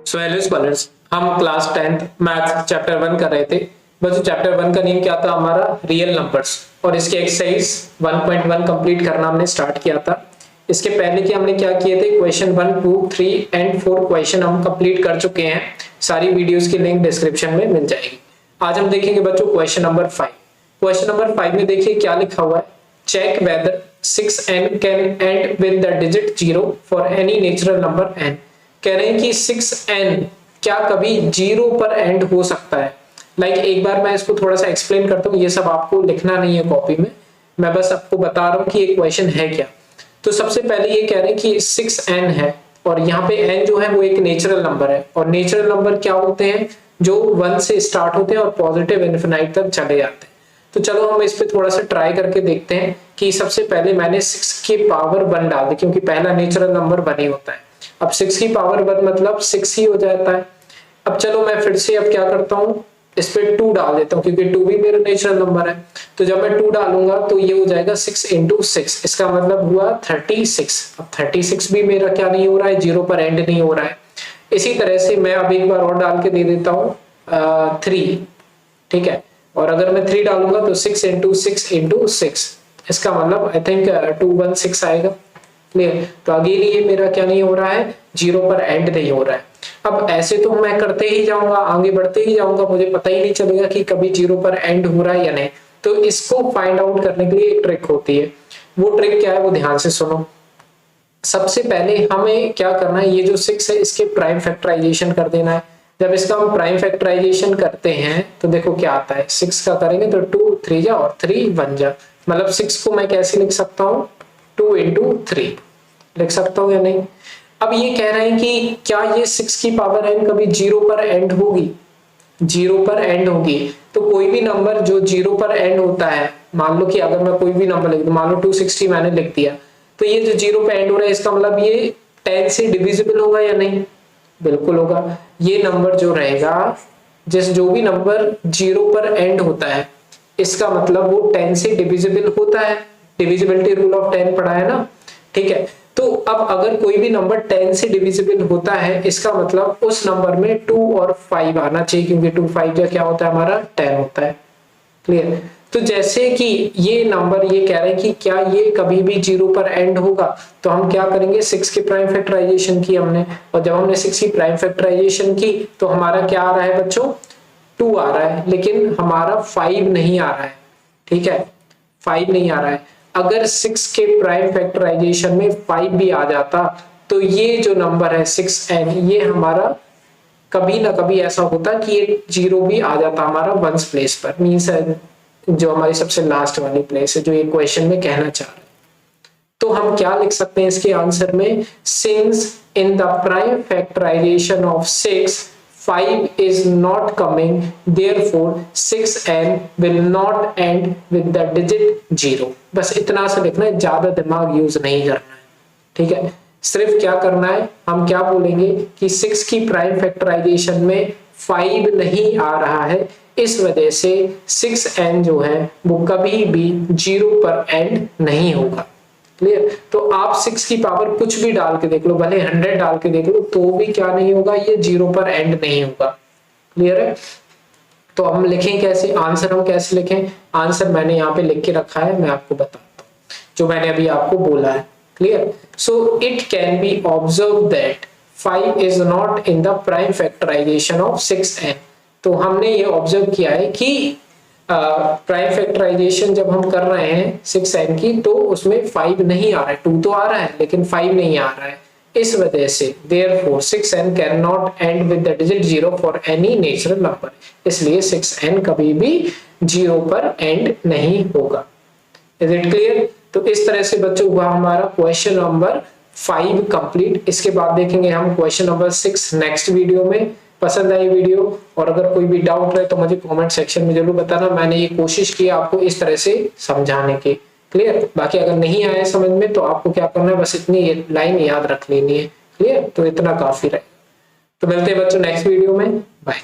So hello scholars, हम class 10th math chapter 1 कर रहे थे। बच्चों चैप्टर 1 का नेम क्या था हमारा? Real numbers. और इसके एक्सरसाइज 1.1 कंप्लीट करना हमने स्टार्ट किया था। इसके पहले कि हमने क्या किए थे, क्वेश्चन 1, 2, 3 एंड 4 क्वेश्चन हम कंप्लीट कर चुके हैं। सारी वीडियोस की लिंक डिस्क्रिप्शन में मिल जाएगी। आज हम देखेंगे बच्चों क्वेश्चन नंबर 5। क्वेश्चन नंबर 5 में देखिए क्या लिखा हुआ है, check whether 6n can end with the digit 0 for any natural number n। कह रहे हैं कि 6n क्या कभी 0 पर एंड हो सकता है। एक बार मैं इसको थोड़ा सा एक्सप्लेन करता हूँ, ये सब आपको लिखना नहीं है कॉपी में, मैं बस आपको बता रहा हूँ कि ये क्वेश्चन है क्या। तो सबसे पहले ये कह रहे हैं कि 6n है और यहाँ पे n जो है वो एक नेचुरल नंबर है। और नेचुरल नंबर क्या होते हैं? जो 1 से स्टार्ट होते हैं और पॉजिटिव इनफिनाइट तक चले जाते हैं। तो चलो हम इस पे थोड़ा सा ट्राई करके देखते हैं कि सबसे पहले मैंने 6 की पावर 1 डाल दी, क्योंकि पहला नेचुरल नंबर 1 ही होता है। अब 6 की पावर 1 मतलब 6 ही हो जाता है। अब चलो मैं फिर से अब क्या करता हूँ, इस पे 2 डाल देता हूँ, क्योंकि 2 भी मेरा नेचुरल नंबर है। तो जब मैं 2 डालूंगा तो ये हो जाएगा 6 into 6, इसका मतलब हुआ 36। अब 36 भी मेरा क्या नहीं हो रहा है, 0 पर एंड नहीं हो रहा है। इसी तरह से मैं अब एक बार और डाल के दे देता हूँ 3, ठीक है। और अगर मैं 3 डालूंगा तो 6 into 6 into 6, इसका मतलब आई थिंक 216 आएगा। क्लियर? तो अगेन ये मेरा क्या नहीं हो रहा है, 0 पर एंड नहीं हो रहा है। अब ऐसे तो मैं करते ही जाऊंगा, आगे बढ़ते ही जाऊंगा, मुझे पता ही नहीं चलेगा कि कभी 0 पर एंड हो रहा है या नहीं। तो इसको फाइंड आउट करने के लिए एक ट्रिक होती है। वो ट्रिक क्या है वो ध्यान से सुनो। सबसे पहले हमें क्या करना है, ये जो 6 है इसके प्राइम फैक्टराइजेशन कर देना है। जब इसका हम प्राइम फैक्टराइजेशन करते हैं तो देखो क्या आता है, 6 का करेंगे तो 2 3 जा और 3 1 जा, मतलब 6 को मैं कैसे लिख सकता हूँ, 2 into 3 लिख सकता हूँ या नहीं। अब ये कह रहे हैं कि क्या ये 6 की पावर n कभी 0 पर एंड होगी? 0 पर एंड होगी। तो कोई भी नंबर जो 0 पर एंड होता है, मान लो कि अगर मैं कोई भी नंबर लिख दूं, मान लो 260 मैंने लिख दिया, तो ये जो 0 पे एंड हो रहा है इसका मतलब ये 10 से डिविजिबल होगा या नहीं? बिल्कुल होगा। ये नंबर जो रहेगा, जो भी नंबर 0 पर एंड होता है, इसका मतलब वो 10 से डिविजिबल होता है। डिविजिबिलिटी रूल ऑफ 10 पढ़ा है ना, ठीक है। तो अब अगर कोई भी नंबर 10 से डिविजिबल होता है, इसका मतलब उस नंबर में 2 और 5 आना चाहिए, क्योंकि 2 5 का क्या होता है हमारा 10 होता है। क्लियर? तो जैसे कि ये नंबर ये कह रहे हैं कि क्या ये कभी भी 0 पर एंड होगा, तो हम क्या करेंगे, 6 की प्राइम फैक्टराइजेशन की हमने, और जब हमने 6 की प्राइम फैक्टराइजेशन की तो हमारा क्या आ रहा है बच्चों, 2 आ रहा है, लेकिन हमारा 5 नहीं आ रहा है। ठीक है, 5 नहीं आ रहा है। अगर 6 के प्राइम फैक्टराइजेशन में 5 भी आ जाता तो ये जो नंबर है 6n, ये हमारा कभी ना कभी ऐसा होता कि ये 0 भी आ जाता हमारा 1s प्लेस पर, मींस जो हमारी सबसे लास्ट वाली प्लेस है, जो ये क्वेश्चन में कहना चाह रहे हैं। तो हम क्या लिख सकते हैं इसके आंसर में, since in the prime factorization of 6 5 is not coming, therefore 6n will not end with the digit 0। बस इतना सा लिखना है, ज्यादा दिमाग यूज नहीं करना है, ठीक है। सिर्फ क्या करना है, हम क्या बोलेंगे कि 6 की प्राइम फैक्टराइजेशन में 5 नहीं आ रहा है, इस वजह से 6n जो है वो कभी भी 0 पर एंड नहीं होगा। क्लियर? तो आप 6 की पावर कुछ भी डाल के देख लो, भले 100 डाल के देख लो, तो भी क्या नहीं होगा, ये 0 पर एंड नहीं होगा। क्लियर है? तो हम लिखें कैसे, आंसर हम कैसे लिखें? आंसर मैंने यहाँ पे लिख के रखा है, मैं आपको बताता हूँ जो मैंने अभी आपको बोला है। Clear? So it can be observe that 5 is not in the prime factorization of 6n। तो हमने ये ऑब्जर्व किया है कि प्राइम फैक्टराइजेशन जब हम कर रहे हैं 6n की, तो उसमें 5 नहीं आ रहा है, 2 तो आ रहा है लेकिन 5 नहीं आ रहा है। इस वजह से therefore 6n can not and with the digit 0 for any natural number, इसलिए 6n कभी भी 0 पर एंड नहीं होगा। Is it clear? तो इस तरह से बच्चों हुआ हमारा क्वेश्चन नंबर 5 कंप्लीट। इसके बाद देखेंगे हम क्वेश्चन नंबर 6 नेक्स्ट वीडियो में। पसंद आई वीडियो, और अगर कोई भी डाउट रहे तो मुझे कमेंट सेक्शन में जरूर बताना, मैंने ये कोशिश की आपको इस तरह से समझाने की। क्लियर? बाकी अगर नहीं आया समझ में तो आपको क्या करना है, बस इतनी लाइन याद रख लेनी है। क्लियर? तो इतना काफी रहेगा। तो मिलते हैं बच्चों नेक्स्ट वीडियो में, बाय।